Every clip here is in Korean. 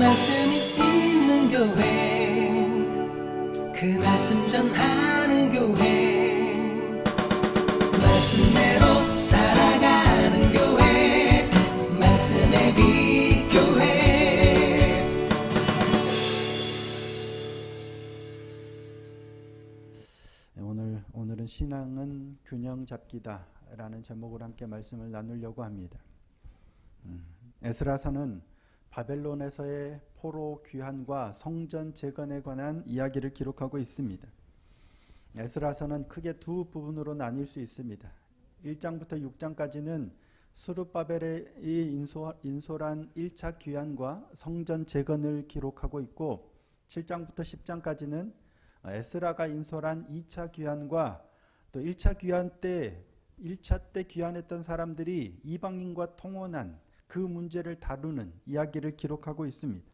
말씀이 있는 교회, 그 말씀 전하는 교회, 말씀대로 살아가는 교회, 말씀의 빛 교회. 오늘은 신앙은 균형 잡기다 라는 제목으로 함께 말씀을 나누려고 합니다. 에스라서는 바벨론에서의 포로 귀환과 성전 재건에 관한 이야기를 기록하고 있습니다. 에스라서는 크게 두 부분으로 나뉠 수 있습니다. 1장부터 6장까지는 스룹바벨이 인솔한 1차 귀환과 성전 재건을 기록하고 있고, 7장부터 10장까지는 에스라가 인솔한 2차 귀환과 또 1차 귀환 때 1차 때 귀환했던 사람들이 이방인과 통혼한 그 문제를 다루는 이야기를 기록하고 있습니다.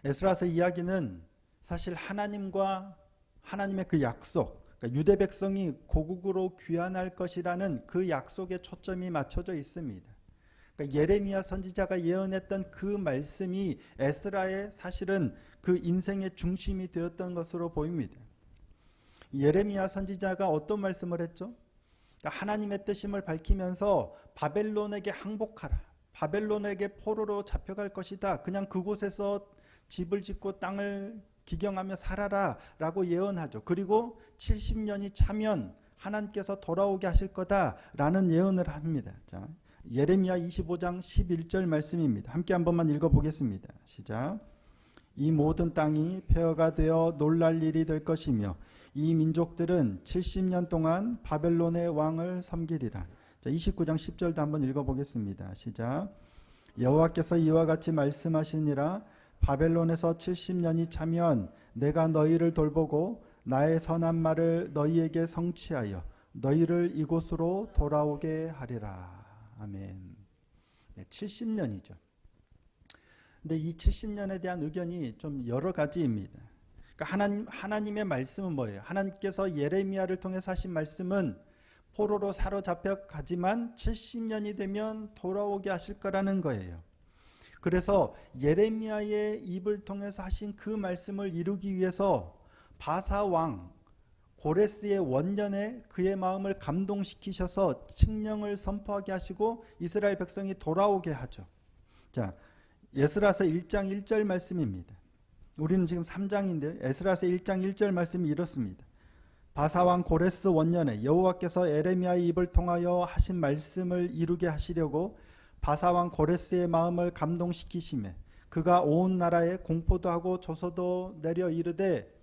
에스라서 이야기는 사실 하나님과 하나님의 그 약속, 그러니까 유대 백성이 고국으로 귀환할 것이라는 그 약속에 초점이 맞춰져 있습니다. 그러니까 예레미야 선지자가 예언했던 그 말씀이 에스라의 사실은 그 인생의 중심이 되었던 것으로 보입니다. 예레미야 선지자가 어떤 말씀을 했죠? 하나님의 뜻임을 밝히면서 바벨론에게 항복하라, 바벨론에게 포로로 잡혀갈 것이다, 그냥 그곳에서 집을 짓고 땅을 기경하며 살아라 라고 예언하죠. 그리고 70년이 차면 하나님께서 돌아오게 하실 거다라는 예언을 합니다. 자, 예레미야 25장 11절 말씀입니다. 함께 한 번만 읽어보겠습니다. 시작. 이 모든 땅이 폐허가 되어 놀랄 일이 될 것이며 이 민족들은 70년 동안 바벨론의 왕을 섬기리라. 자, 29장 10절도 한번 읽어보겠습니다. 시작. 여호와께서 이와 같이 말씀하시니라. 바벨론에서 70년이 차면 내가 너희를 돌보고 나의 선한 말을 너희에게 성취하여 너희를 이곳으로 돌아오게 하리라. 아멘. 네, 70년이죠. 근데 이 70년에 대한 의견이 좀 여러 가지입니다. 그러니까 하나님의 말씀은 뭐예요? 하나님께서 예레미야를 통해서 하신 말씀은 포로로 사로잡혀 가지만 70년이 되면 돌아오게 하실 거라는 거예요. 그래서 예레미야의 입을 통해서 하신 그 말씀을 이루기 위해서 바사 왕 고레스의 원년에 그의 마음을 감동시키셔서 칙령을 선포하게 하시고 이스라엘 백성이 돌아오게 하죠. 자, 에스라서 1장 1절 말씀입니다. 우리는 지금 3장인데 에스라서 1장 1절 말씀이 이렇습니다. 바사왕 고레스 원년에 여호와께서 에레미야의 입을 통하여 하신 말씀을 이루게 하시려고 바사왕 고레스의 마음을 감동시키시매 그가 온 나라에 공포도 하고 조서도 내려 이르되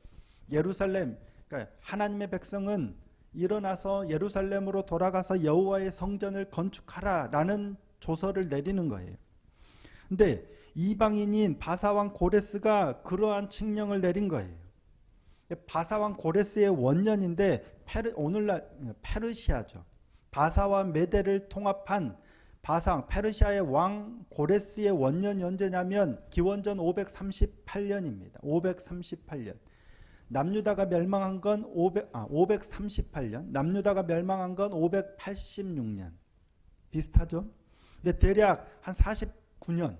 예루살렘, 그러니까 하나님의 백성은 일어나서 예루살렘으로 돌아가서 여호와의 성전을 건축하라 라는 조서를 내리는 거예요. 근데 이방인인 바사왕 고레스가 그러한 칙령을 내린 거예요. 바사왕 고레스의 원년인데 오늘날 페르시아죠. 바사와 메대를 통합한 바사왕 페르시아의 왕 고레스의 원년이 언제냐면 기원전 538년입니다. 538년. 남유다가 멸망한 건 538년. 남유다가 멸망한 건 586년. 비슷하죠? 근데 대략 한 49년.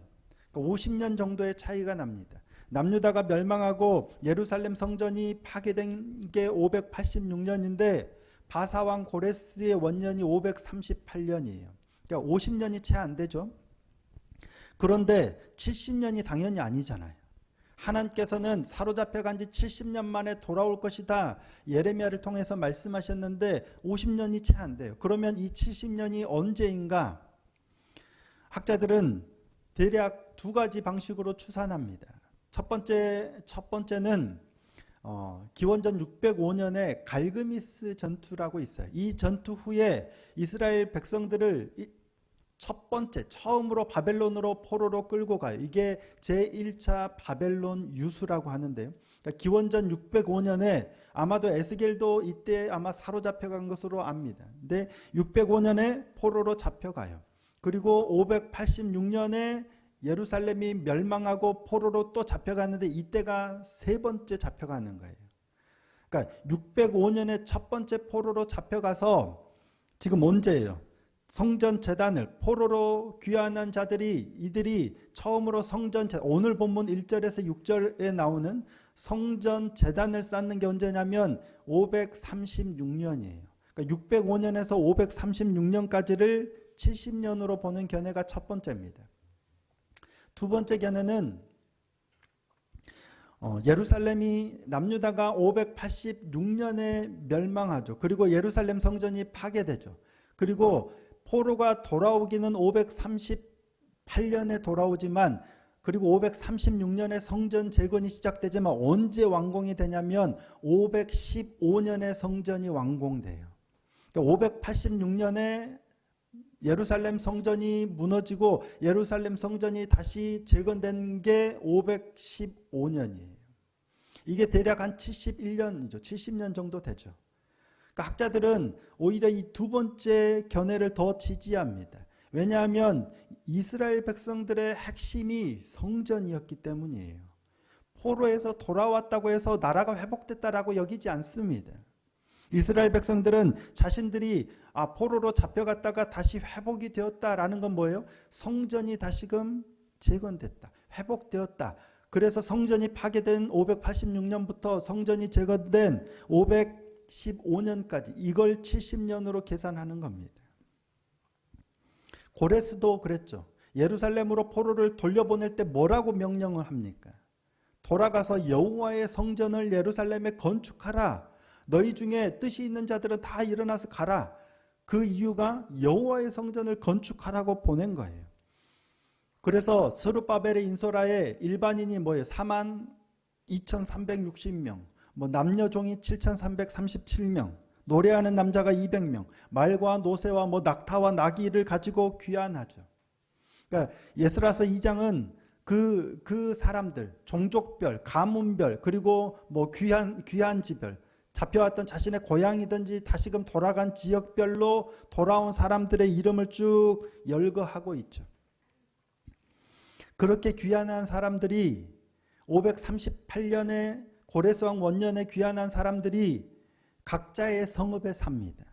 50년 정도의 차이가 납니다. 남유다가 멸망하고 예루살렘 성전이 파괴된 게 586년인데 바사왕 고레스의 원년이 538년이에요. 그러니까 50년이 채 안 되죠. 그런데 70년이 당연히 아니잖아요. 하나님께서는 사로잡혀간 지 70년 만에 돌아올 것이다 예레미야를 통해서 말씀하셨는데 50년이 채 안 돼요. 그러면 이 70년이 언제인가? 학자들은 대략 두 가지 방식으로 추산합니다. 첫 번째는 기원전 605년에 갈그미스 전투라고 있어요. 이 전투 후에 이스라엘 백성들을 처음으로 바벨론으로 포로로 끌고 가요. 이게 제1차 바벨론 유수라고 하는데요. 그러니까 기원전 605년에 아마도 에스겔도 이때 아마 사로잡혀간 것으로 압니다. 근데 605년에 포로로 잡혀가요. 그리고 586년에 예루살렘이 멸망하고 포로로 또 잡혀갔는데 이때가 세 번째 잡혀가는 거예요. 그러니까 605년에 첫 번째 포로로 잡혀가서 지금 언제예요? 성전 제단을 포로로 귀환한 자들이 이들이 처음으로 성전 제단, 오늘 본문 1절에서 6절에 나오는 성전 제단을 쌓는 게 언제냐면 536년이에요. 그러니까 605년에서 536년까지를 70년으로 보는 견해가 첫 번째입니다. 두 번째 견해는 예루살렘이 남유다가 586년에 멸망하죠. 그리고 예루살렘 성전이 파괴되죠. 그리고 포로가 돌아오기는 538년에 돌아오지만 그리고 536년에 성전 재건이 시작되지만 언제 완공이 되냐면 515년에 성전이 완공돼요. 그러니까 586년에 예루살렘 성전이 무너지고 예루살렘 성전이 다시 재건된 게 515년이에요. 이게 대략 한 71년이죠. 70년 정도 되죠. 그러니까 학자들은 오히려 이 두 번째 견해를 더 지지합니다. 왜냐하면 이스라엘 백성들의 핵심이 성전이었기 때문이에요. 포로에서 돌아왔다고 해서 나라가 회복됐다라고 여기지 않습니다. 이스라엘 백성들은 자신들이 포로로 잡혀갔다가 다시 회복이 되었다라는 건 뭐예요? 성전이 다시금 재건됐다. 회복되었다. 그래서 성전이 파괴된 586년부터 성전이 재건된 515년까지 이걸 70년으로 계산하는 겁니다. 고레스도 그랬죠. 예루살렘으로 포로를 돌려보낼 때 뭐라고 명령을 합니까? 돌아가서 여호와의 성전을 예루살렘에 건축하라. 너희 중에 뜻이 있는 자들은 다 일어나서 가라. 그 이유가 여호와의 성전을 건축하라고 보낸 거예요. 그래서 스룹바벨의 인소라에 일반인이 뭐예요? 42,360명, 남녀종이 7,337명, 노래하는 남자가 200명, 말과 노새와 낙타와 나귀를 가지고 귀환하죠. 그러니까 예스라서 2장은 그 사람들, 종족별, 가문별, 그리고 귀환지별, 잡혀왔던 자신의 고향이든지 다시금 돌아간 지역별로 돌아온 사람들의 이름을 쭉 열거하고 있죠. 그렇게 귀환한 사람들이 538년에 고레스왕 원년에 귀환한 사람들이 각자의 성읍에 삽니다.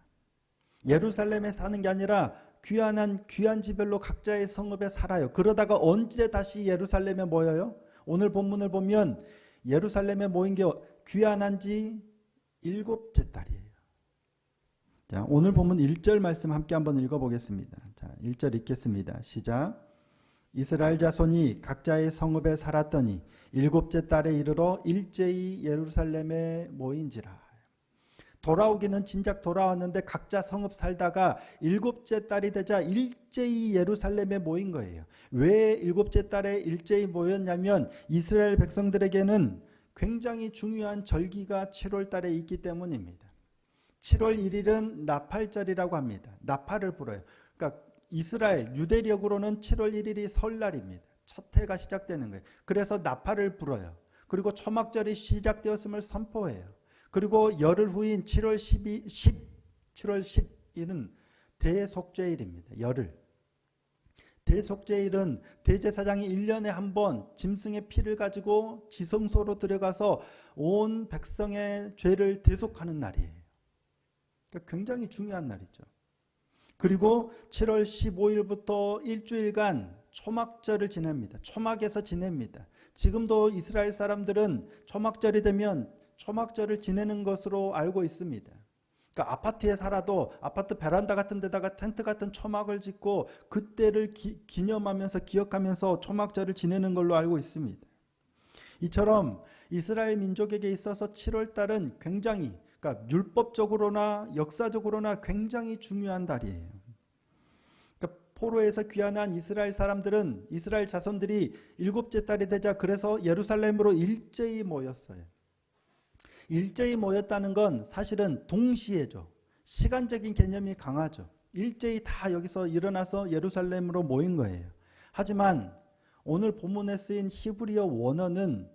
예루살렘에 사는 게 아니라 귀환한 귀환지별로 각자의 성읍에 살아요. 그러다가 언제 다시 예루살렘에 모여요? 오늘 본문을 보면 예루살렘에 모인 게 귀환한 지 7째 달이에요. 자, 오늘 본문 1절 말씀 함께 한번 읽어보겠습니다. 자, 1절 읽겠습니다. 시작. 이스라엘 자손이 각자의 성읍에 살았더니 7째 달에 이르러 일제히 예루살렘에 모인지라. 돌아오기는 진작 돌아왔는데 각자 성읍 살다가 7째 달이 되자 일제히 예루살렘에 모인 거예요. 왜 7째 달에 일제히 모였냐면 이스라엘 백성들에게는 굉장히 중요한 절기가 7월 달에 있기 때문입니다. 7월 1일은 나팔절이라고 합니다. 나팔을 불어요. 그러니까 이스라엘 유대력으로는 7월 1일이 설날입니다. 첫 해가 시작되는 거예요. 그래서 나팔을 불어요. 그리고 초막절이 시작되었음을 선포해요. 그리고 열흘 후인 7월 10일은 대속죄일입니다. 열흘. 대속죄일은 대제사장이 1년에 한 번 짐승의 피를 가지고 지성소로 들어가서 온 백성의 죄를 대속하는 날이에요. 그러니까 굉장히 중요한 날이죠. 그리고 7월 15일부터 일주일간 초막절을 지냅니다. 초막에서 지냅니다. 지금도 이스라엘 사람들은 초막절이 되면 초막절을 지내는 것으로 알고 있습니다. 그러니까 아파트에 살아도 아파트 베란다 같은 데다가 텐트 같은 초막을 짓고 그때를 기념하면서 기억하면서 초막절을 지내는 걸로 알고 있습니다. 이처럼 이스라엘 민족에게 있어서 7월 달은 굉장히 그러니까 율법적으로나 역사적으로나 굉장히 중요한 달이에요. 그러니까 포로에서 귀환한 이스라엘 사람들은 이스라엘 자손들이 7째 달이 되자 그래서 예루살렘으로 일제히 모였어요. 일제히 모였다는 건 사실은 동시에죠. 시간적인 개념이 강하죠. 일제히 다 여기서 일어나서 예루살렘으로 모인 거예요. 하지만 오늘 본문에 쓰인 히브리어 원어는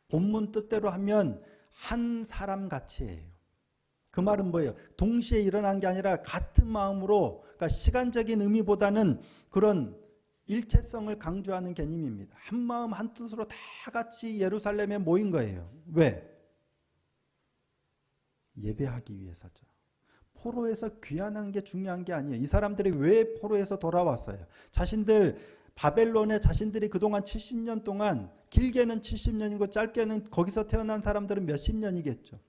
본문 뜻대로 하면 한 사람 같이예요. 그 말은 뭐예요? 동시에 일어난 게 아니라 같은 마음으로, 그러니까 시간적인 의미보다는 그런 일체성을 강조하는 개념입니다. 한 마음 한 뜻으로 다 같이 예루살렘에 모인 거예요. 왜? 예배하기 위해서죠. 포로에서 귀환한 게 중요한 게 아니에요. 이 사람들이 왜 포로에서 돌아왔어요? 자신들 바벨론에 자신들이 그동안 70년 동안, 길게는 70년이고 짧게는 거기서 태어난 사람들은 몇십 년이겠죠.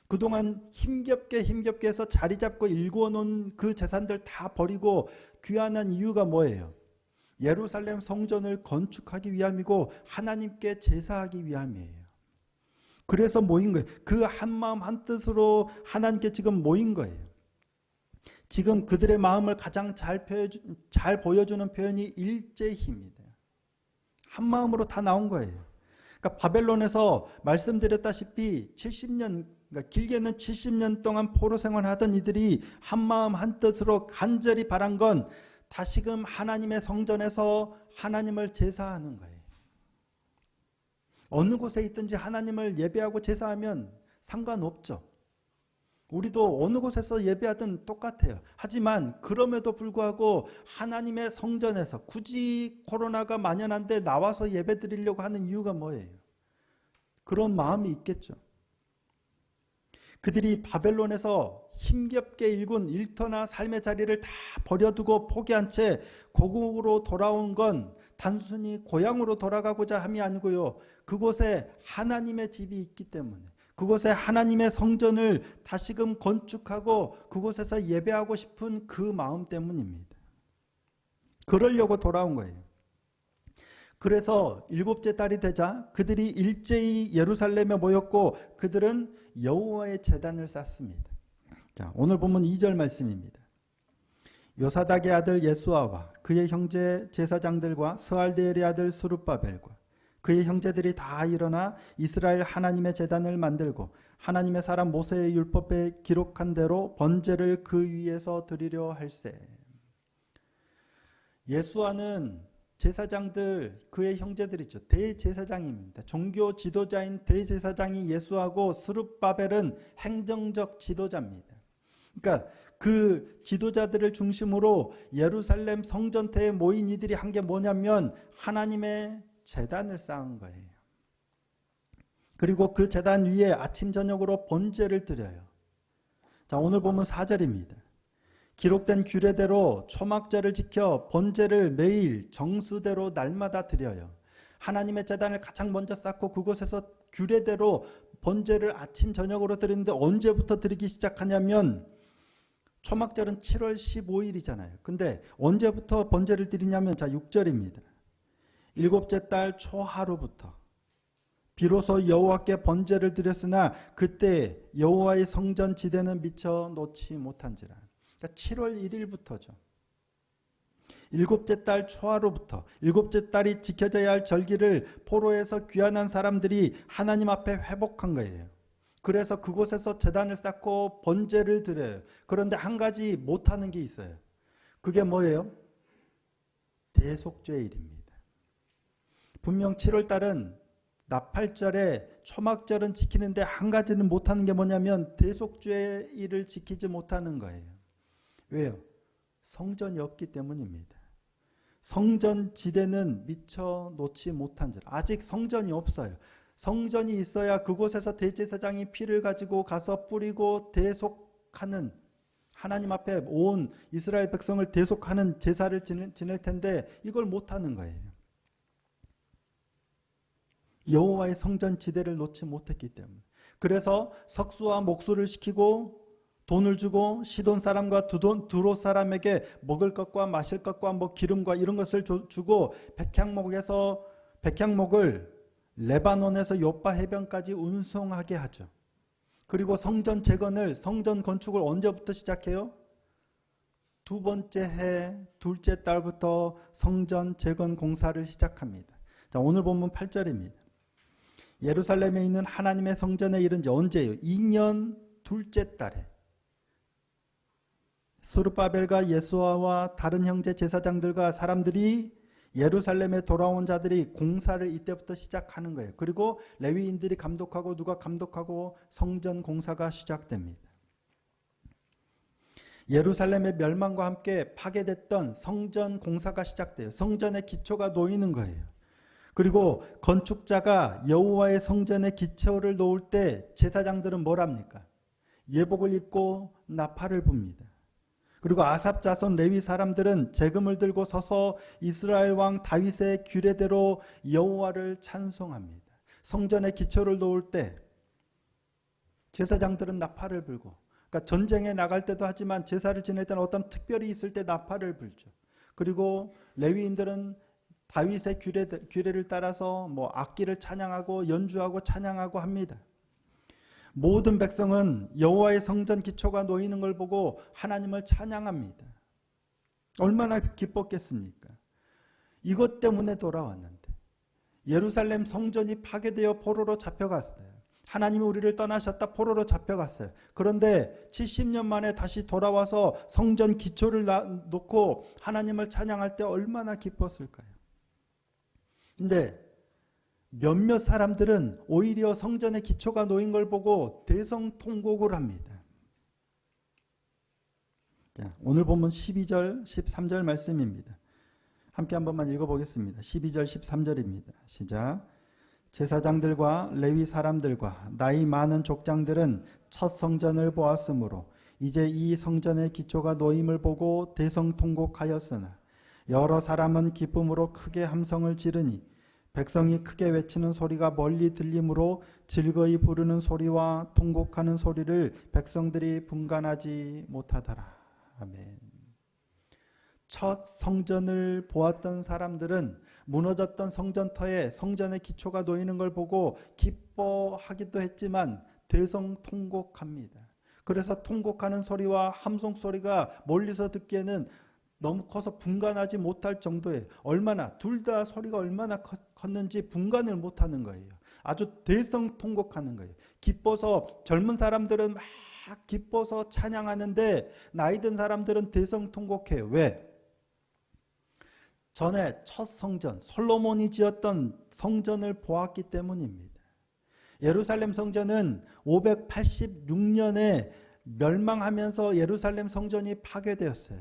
그동안 힘겹게 해서 자리 잡고 일구어 놓은 그 재산들 다 버리고 귀환한 이유가 뭐예요? 예루살렘 성전을 건축하기 위함이고 하나님께 제사하기 위함이에요. 그래서 모인 거예요. 그 한마음 한뜻으로 하나님께 지금 모인 거예요. 지금 그들의 마음을 가장 잘 보여주는 표현이 일제히입니다. 한마음으로 다 나온 거예요. 그러니까 바벨론에서 말씀드렸다시피 70년, 그러니까 길게는 70년 동안 포로 생활하던 이들이 한마음 한뜻으로 간절히 바란 건 다시금 하나님의 성전에서 하나님을 제사하는 거예요. 어느 곳에 있든지 하나님을 예배하고 제사하면 상관없죠. 우리도 어느 곳에서 예배하든 똑같아요. 하지만 그럼에도 불구하고 하나님의 성전에서 굳이 코로나가 만연한데 나와서 예배 드리려고 하는 이유가 뭐예요? 그런 마음이 있겠죠. 그들이 바벨론에서 힘겹게 일군 일터나 삶의 자리를 다 버려두고 포기한 채 고국으로 돌아온 건 단순히 고향으로 돌아가고자 함이 아니고요. 그곳에 하나님의 집이 있기 때문에, 그곳에 하나님의 성전을 다시금 건축하고 그곳에서 예배하고 싶은 그 마음 때문입니다. 그러려고 돌아온 거예요. 그래서 7째 달이 되자 그들이 일제히 예루살렘에 모였고 그들은 여호와의 제단을 쌓습니다. 자, 오늘 본문 2절 말씀입니다. 요사닥의 아들 예수아와 그의 형제 제사장들과 스알디엘의 아들 스룹바벨과 그의 형제들이 다 일어나 이스라엘 하나님의 제단을 만들고 하나님의 사람 모세의 율법에 기록한 대로 번제를 그 위에서 드리려 할세. 예수아는 제사장들, 그의 형제들이죠. 대제사장입니다. 종교 지도자인 대제사장이 예수하고 스룹바벨은 행정적 지도자입니다. 그러니까 그 지도자들을 중심으로 예루살렘 성전태에 모인 이들이 한 게 뭐냐면 하나님의 제단을 쌓은 거예요. 그리고 그 제단 위에 아침 저녁으로 번제를 드려요. 자, 오늘 보면 4절입니다. 기록된 규례대로 초막절을 지켜 번제를 매일 정수대로 날마다 드려요. 하나님의 제단을 가장 먼저 쌓고 그곳에서 규례대로 번제를 아침 저녁으로 드리는데 언제부터 드리기 시작하냐면 초막절은 7월 15일이잖아요. 근데 언제부터 번제를 드리냐면 자 6절입니다. 7째 달 초하루부터 비로소 여호와께 번제를 드렸으나 그때 여호와의 성전 지대는 미쳐 놓지 못한지라. 그러니까 7월 1일부터죠. 7째 달 초하루부터 7째 달이 지켜져야 할 절기를 포로에서 귀환한 사람들이 하나님 앞에 회복한 거예요. 그래서 그곳에서 제단을 쌓고 번제를 드려요. 그런데 한 가지 못하는 게 있어요. 그게 뭐예요? 대속죄일입니다. 분명 7월 달은 나팔절에 초막절은 지키는데 한 가지는 못하는 게 뭐냐면 대속죄일을 지키지 못하는 거예요. 왜요? 성전이 없기 때문입니다. 성전 지대는 미처 놓지 못한 줄. 아직 성전이 없어요. 성전이 있어야 그곳에서 대제사장이 피를 가지고 가서 뿌리고 대속하는, 하나님 앞에 온 이스라엘 백성을 대속하는 제사를 지낼 텐데 이걸 못하는 거예요. 여호와의 성전 지대를 놓지 못했기 때문에. 그래서 석수와 목수를 시키고 돈을 주고 시돈 사람과 두롯 사람에게 먹을 것과 마실 것과 뭐 기름과 이런 것을 주고 백향목을 레바논에서 요파 해변까지 운송하게 하죠. 그리고 성전 재건을, 성전 건축을 언제부터 시작해요? 2번째 해, 2째 달부터 성전 재건 공사를 시작합니다. 자, 오늘 본문 8절입니다. 예루살렘에 있는 하나님의 성전에 이른 지 언제예요? 2년 2째 달에 스룹바벨과 예수아와 다른 형제 제사장들과 사람들이 예루살렘에 돌아온 자들이 공사를 이때부터 시작하는 거예요. 그리고 레위인들이 감독하고 누가 감독하고 성전 공사가 시작됩니다. 예루살렘의 멸망과 함께 파괴됐던 성전 공사가 시작돼요. 성전의 기초가 놓이는 거예요. 그리고 건축자가 여호와의 성전의 기초를 놓을 때 제사장들은 뭘 합니까? 예복을 입고 나팔을 붑니다. 그리고 아삽 자손 레위 사람들은 재금을 들고 서서 이스라엘 왕 다윗의 규례대로 여호와를 찬송합니다. 성전에 기초를 놓을 때 제사장들은 나팔을 불고, 그러니까 전쟁에 나갈 때도 하지만 제사를 지낼 때는 어떤 특별히 있을 때 나팔을 불죠. 그리고 레위인들은 다윗의 규례를 따라서 뭐 악기를 찬양하고 연주하고 찬양하고 합니다. 모든 백성은 여호와의 성전 기초가 놓이는 걸 보고 하나님을 찬양합니다. 얼마나 기뻤겠습니까? 이것 때문에 돌아왔는데 예루살렘 성전이 파괴되어 포로로 잡혀갔어요. 하나님이 우리를 떠나셨다 포로로 잡혀갔어요. 그런데 70년 만에 다시 돌아와서 성전 기초를 놓고 하나님을 찬양할 때 얼마나 기뻤을까요? 근데 몇몇 사람들은 오히려 성전의 기초가 놓인 걸 보고 대성통곡을 합니다. 자, 오늘 본문 12절, 13절 말씀입니다. 함께 한 번만 읽어보겠습니다. 12절, 13절입니다. 시작. 제사장들과 레위 사람들과 나이 많은 족장들은 첫 성전을 보았으므로 이제 이 성전의 기초가 놓임을 보고 대성통곡하였으나 여러 사람은 기쁨으로 크게 함성을 지르니 백성이 크게 외치는 소리가 멀리 들리므로 즐거이 부르는 소리와 통곡하는 소리를 백성들이 분간하지 못하더라. 아멘. 첫 성전을 보았던 사람들은 무너졌던 성전터에 성전의 기초가 놓이는 걸 보고 기뻐하기도 했지만 대성통곡합니다. 그래서 통곡하는 소리와 함성 소리가 멀리서 듣기에는 너무 커서 분간하지 못할 정도예요. 얼마나 둘 다 소리가 얼마나 컸는지 분간을 못하는 거예요. 아주 대성통곡하는 거예요. 기뻐서 젊은 사람들은 막 기뻐서 찬양하는데 나이 든 사람들은 대성통곡해요. 왜? 전에 첫 성전 솔로몬이 지었던 성전을 보았기 때문입니다. 예루살렘 성전은 586년에 멸망하면서 예루살렘 성전이 파괴되었어요.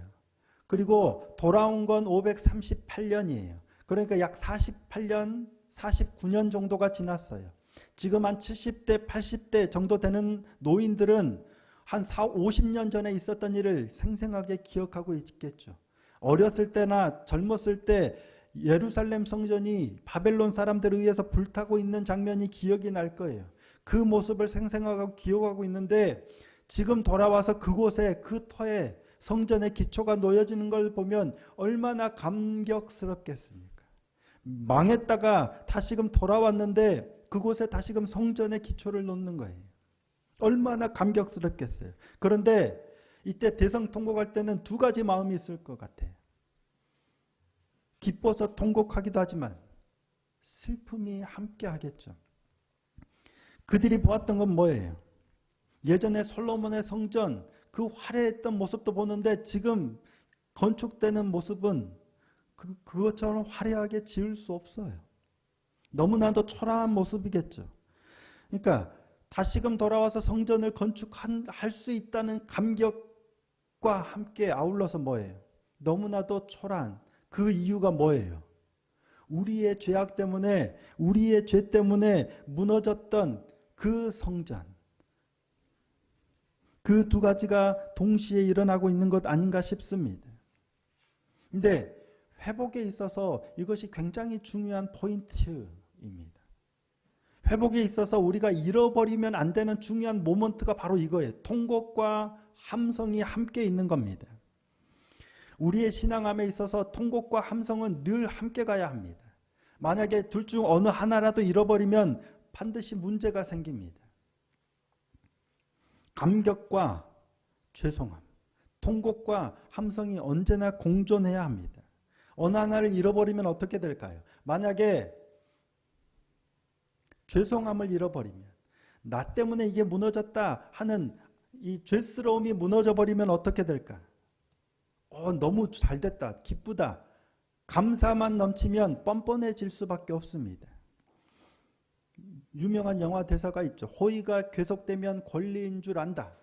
그리고 돌아온 건 538년이에요. 그러니까 약 48년, 49년 정도가 지났어요. 지금 한 70대, 80대 정도 되는 노인들은 한 50년 전에 있었던 일을 생생하게 기억하고 있겠죠. 어렸을 때나 젊었을 때 예루살렘 성전이 바벨론 사람들에 의해서 불타고 있는 장면이 기억이 날 거예요. 그 모습을 생생하고 기억하고 있는데 지금 돌아와서 그곳에 그 터에 성전의 기초가 놓여지는 걸 보면 얼마나 감격스럽겠습니까? 망했다가 다시금 돌아왔는데 그곳에 다시금 성전의 기초를 놓는 거예요. 얼마나 감격스럽겠어요. 그런데 이때 대성통곡할 때는 두 가지 마음이 있을 것 같아요. 기뻐서 통곡하기도 하지만 슬픔이 함께 하겠죠. 그들이 보았던 건 뭐예요? 예전에 솔로몬의 성전 그 화려했던 모습도 보는데 지금 건축되는 모습은 그것처럼 화려하게 지을 수 없어요. 너무나도 초라한 모습이겠죠. 그러니까 다시금 돌아와서 성전을 건축할 수 있다는 감격과 함께 아울러서 뭐예요? 너무나도 초라한 그 이유가 뭐예요? 우리의 죄악 때문에 우리의 죄 때문에 무너졌던 그 성전, 그 두 가지가 동시에 일어나고 있는 것 아닌가 싶습니다. 근데 회복에 있어서 이것이 굉장히 중요한 포인트입니다. 회복에 있어서 우리가 잃어버리면 안 되는 중요한 모먼트가 바로 이거예요. 통곡과 함성이 함께 있는 겁니다. 우리의 신앙함에 있어서 통곡과 함성은 늘 함께 가야 합니다. 만약에 둘 중 어느 하나라도 잃어버리면 반드시 문제가 생깁니다. 감격과 죄송함, 통곡과 함성이 언제나 공존해야 합니다. 어느 하나를 잃어버리면 어떻게 될까요? 만약에 죄송함을 잃어버리면, 나 때문에 이게 무너졌다 하는 이 죄스러움이 무너져 버리면 어떻게 될까? 너무 잘 됐다, 기쁘다, 감사만 넘치면 뻔뻔해질 수밖에 없습니다. 유명한 영화 대사가 있죠. 호의가 계속되면 권리인 줄 안다.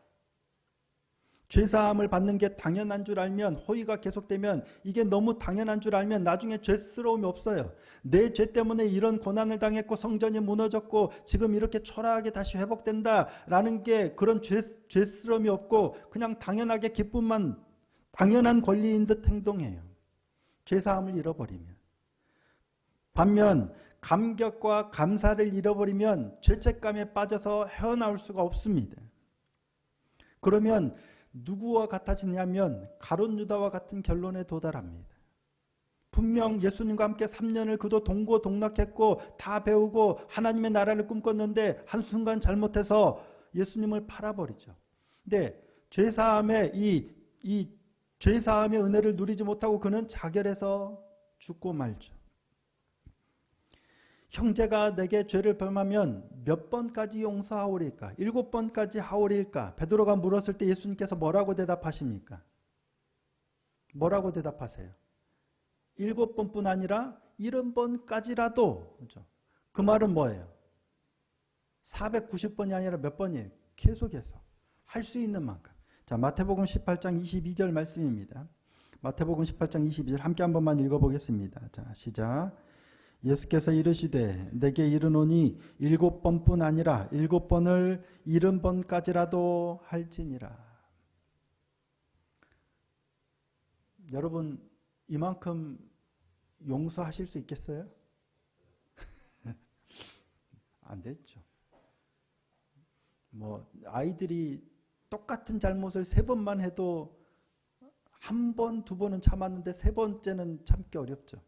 죄사함을 받는 게 당연한 줄 알면, 호의가 계속되면, 이게 너무 당연한 줄 알면 나중에 죄스러움이 없어요. 내 죄 때문에 이런 고난을 당했고 성전이 무너졌고 지금 이렇게 초라하게 다시 회복된다라는 게 그런 죄스러움이 없고 그냥 당연하게 기쁨만, 당연한 권리인 듯 행동해요. 죄사함을 잃어버리면. 반면 감격과 감사를 잃어버리면 죄책감에 빠져서 헤어나올 수가 없습니다. 그러면 누구와 같아지냐면 가룟 유다와 같은 결론에 도달합니다. 분명 예수님과 함께 3년을 그도 동고동락했고 다 배우고 하나님의 나라를 꿈꿨는데 한순간 잘못해서 예수님을 팔아버리죠. 근데 죄사함의 이 죄사함의 은혜를 누리지 못하고 그는 자결해서 죽고 말죠. 형제가 내게 죄를 범하면 몇 번까지 용서하오리까? 7번까지 하오리일까? 베드로가 물었을 때 예수님께서 뭐라고 대답하십니까? 뭐라고 대답하세요? 7번뿐 아니라 70번까지라도. 그렇죠? 그 말은 뭐예요? 490번이 아니라 몇 번이에요? 계속해서 할 수 있는 만큼. 자, 마태복음 18장 22절 말씀입니다. 마태복음 18장 22절 함께 한 번만 읽어보겠습니다. 자, 시작. 예수께서 이르시되 내게 이르노니 7번뿐 아니라 7번을 70번까지라도 할지니라. 여러분 이만큼 용서하실 수 있겠어요? 안 됐죠. 아이들이 똑같은 잘못을 3번만 해도 1번, 2번은 참았는데 3번째는 참기 어렵죠.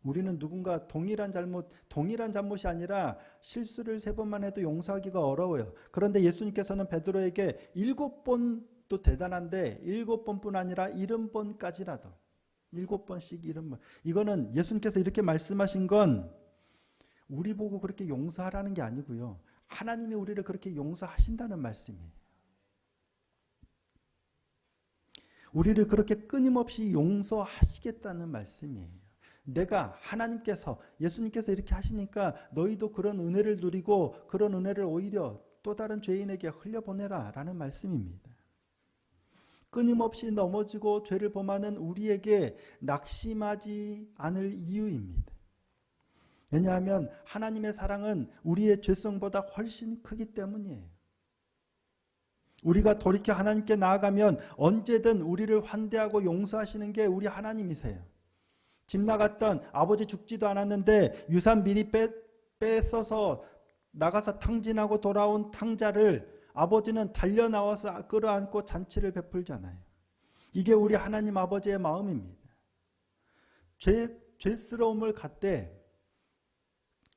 우리는 누군가 동일한 잘못이 아니라 실수를 3번만 해도 용서하기가 어려워요. 그런데 예수님께서는 베드로에게 7번도 대단한데 7번뿐 아니라 70번까지라도 7번씩 70번. 이거는 예수님께서 이렇게 말씀하신 건 우리 보고 그렇게 용서하라는 게 아니고요. 하나님이 우리를 그렇게 용서하신다는 말씀이에요. 우리를 그렇게 끊임없이 용서하시겠다는 말씀이에요. 내가 하나님께서 예수님께서 이렇게 하시니까 너희도 그런 은혜를 누리고 그런 은혜를 오히려 또 다른 죄인에게 흘려보내라 라는 말씀입니다. 끊임없이 넘어지고 죄를 범하는 우리에게 낙심하지 않을 이유입니다. 왜냐하면 하나님의 사랑은 우리의 죄성보다 훨씬 크기 때문이에요. 우리가 돌이켜 하나님께 나아가면 언제든 우리를 환대하고 용서하시는 게 우리 하나님이세요. 집 나갔던 아버지 죽지도 않았는데 유산 미리 뺏어서 나가서 탕진하고 돌아온 탕자를 아버지는 달려나와서 끌어안고 잔치를 베풀잖아요. 이게 우리 하나님 아버지의 마음입니다. 죄스러움을 갖되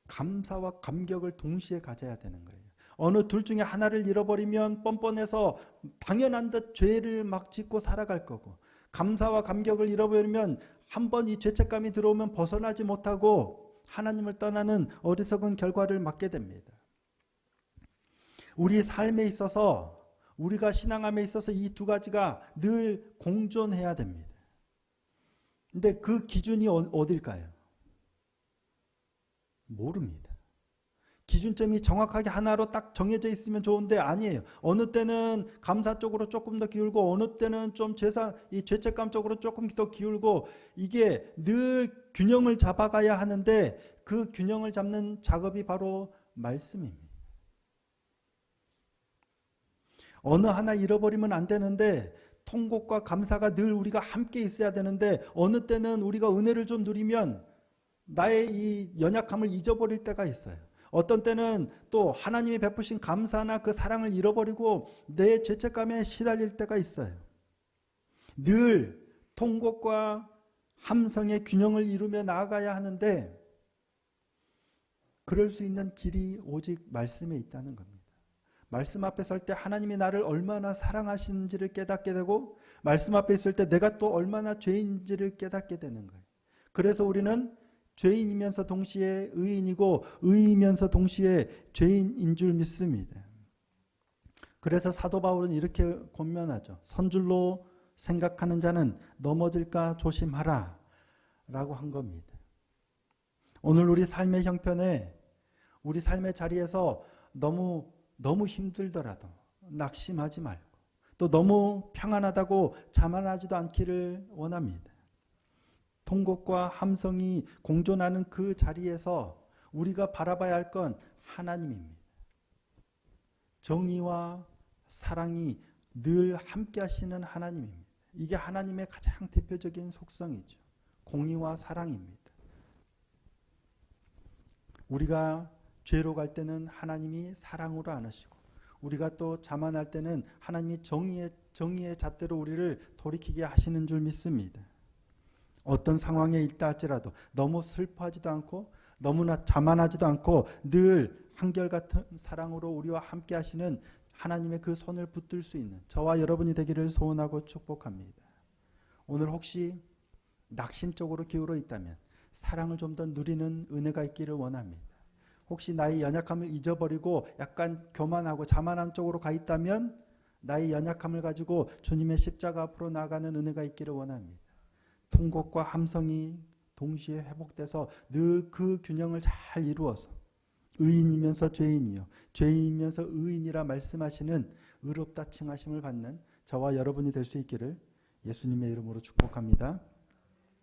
감사와 감격을 동시에 가져야 되는 거예요. 어느 둘 중에 하나를 잃어버리면 뻔뻔해서 당연한 듯 죄를 막 짓고 살아갈 거고, 감사와 감격을 잃어버리면 한번 이 죄책감이 들어오면 벗어나지 못하고 하나님을 떠나는 어리석은 결과를 맞게 됩니다. 우리 삶에 있어서, 우리가 신앙함에 있어서 이 두 가지가 늘 공존해야 됩니다. 근데 그 기준이 어딜까요? 모릅니다. 기준점이 정확하게 하나로 딱 정해져 있으면 좋은데 아니에요. 어느 때는 감사 쪽으로 조금 더 기울고 어느 때는 좀 이 죄책감 쪽으로 조금 더 기울고, 이게 늘 균형을 잡아가야 하는데 그 균형을 잡는 작업이 바로 말씀입니다. 어느 하나 잃어버리면 안 되는데 통곡과 감사가 늘 우리가 함께 있어야 되는데 어느 때는 우리가 은혜를 좀 누리면 나의 이 연약함을 잊어버릴 때가 있어요. 어떤 때는 또 하나님이 베푸신 감사나 그 사랑을 잃어버리고 내 죄책감에 시달릴 때가 있어요. 늘 통곡과 함성의 균형을 이루며 나아가야 하는데 그럴 수 있는 길이 오직 말씀에 있다는 겁니다. 말씀 앞에 설 때 하나님이 나를 얼마나 사랑하시는지를 깨닫게 되고 말씀 앞에 있을 때 내가 또 얼마나 죄인지를 깨닫게 되는 거예요. 그래서 우리는 죄인이면서 동시에 의인이고 의이면서 동시에 죄인인 줄 믿습니다. 그래서 사도 바울은 이렇게 권면하죠. 선줄로 생각하는 자는 넘어질까 조심하라 라고 한 겁니다. 오늘 우리 삶의 형편에, 우리 삶의 자리에서 너무 힘들더라도, 낙심하지 말고 또 너무 평안하다고 자만하지도 않기를 원합니다. 통곡과 함성이 공존하는 그 자리에서 우리가 바라봐야 할 건 하나님입니다. 정의와 사랑이 늘 함께 하시는 하나님입니다. 이게 하나님의 가장 대표적인 속성이죠. 공의와 사랑입니다. 우리가 죄로 갈 때는 하나님이 사랑으로 안으시고 우리가 또 자만할 때는 하나님이 정의의 잣대로 우리를 돌이키게 하시는 줄 믿습니다. 어떤 상황에 있다 할지라도 너무 슬퍼하지도 않고 너무나 자만하지도 않고 늘 한결같은 사랑으로 우리와 함께 하시는 하나님의 그 손을 붙들 수 있는 저와 여러분이 되기를 소원하고 축복합니다. 오늘 혹시 낙심 쪽으로 기울어 있다면 사랑을 좀 더 누리는 은혜가 있기를 원합니다. 혹시 나의 연약함을 잊어버리고 약간 교만하고 자만한 쪽으로 가 있다면 나의 연약함을 가지고 주님의 십자가 앞으로 나아가는 은혜가 있기를 원합니다. 통곡과 함성이 동시에 회복돼서 늘 그 균형을 잘 이루어서 의인이면서 죄인이요 죄인이면서 의인이라 말씀하시는 의롭다 칭하심을 받는 저와 여러분이 될 수 있기를 예수님의 이름으로 축복합니다.